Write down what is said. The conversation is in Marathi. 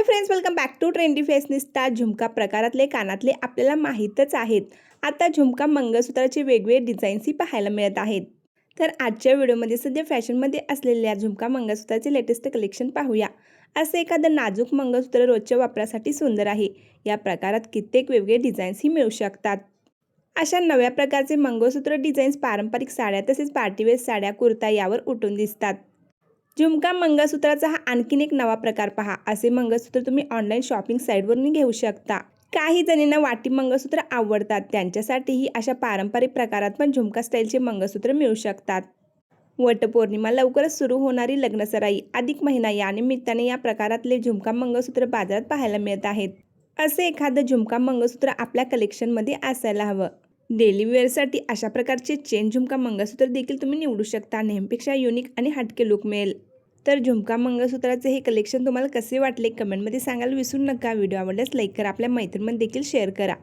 Friends, welcome back to trendy fashionista. झुमका प्रकारातले कानातले आपल्याला माहीतच आहेत। आता झुमका मंगळसूत्राचे वेगवेगळे डिझाईन्सही पाहायला मिळत आहेत। तर आजच्या व्हिडिओमध्ये सध्या फॅशनमध्ये असलेल्या झुमका मंगळसूत्राचे लेटेस्ट कलेक्शन पाहूया। असे एखादं नाजूक मंगळसूत्र रोजच्या वापरासाठी सुंदर आहे। या प्रकारात कित्येक वेगवेगळे डिझाईन्सही मिळू शकतात। अशा नव्या प्रकारचे मंगळसूत्र डिझाईन्स पारंपरिक साड्या तसेच पार्टीवेअर साड्या, कुर्ता यावर उठून दिसतात। झुमका मंगळसूत्राचा हा आणखीन एक नवा प्रकार पहा। असे मंगळसूत्र तुम्ही ऑनलाईन शॉपिंग साईटवरून घेऊ शकता। काही जणींना वाटी मंगळसूत्र आवडतात, त्यांच्यासाठीही अशा पारंपरिक प्रकारात पण झुमका स्टाईलचे मंगळसूत्र मिळू शकतात। वटपौर्णिमा, लवकरच सुरू होणारी लग्नसराई, अधिक महिना या निमित्ताने या प्रकारातले झुमका मंगळसूत्र बाजारात पाहायला मिळत आहेत। असे एखादं झुमका मंगळसूत्र आपल्या कलेक्शनमध्ये असायला हवं। डेली वेअरसाठी अशा प्रकारचे चेन झुमका मंगळसूत्र देखील तुम्ही निवडू शकता। नेहमीपेक्षा युनिक आणि हटके लुक मिळेल। तर झुमका मंगळसूत्राचे हे कलेक्शन तुम्हाला कसे वाटले कमेंटमध्ये सांगायला विसरू नका। व्हिडिओ आवडल्यास लाईक करा, आपल्या मैत्रिणींमध्ये देखील शेअर करा।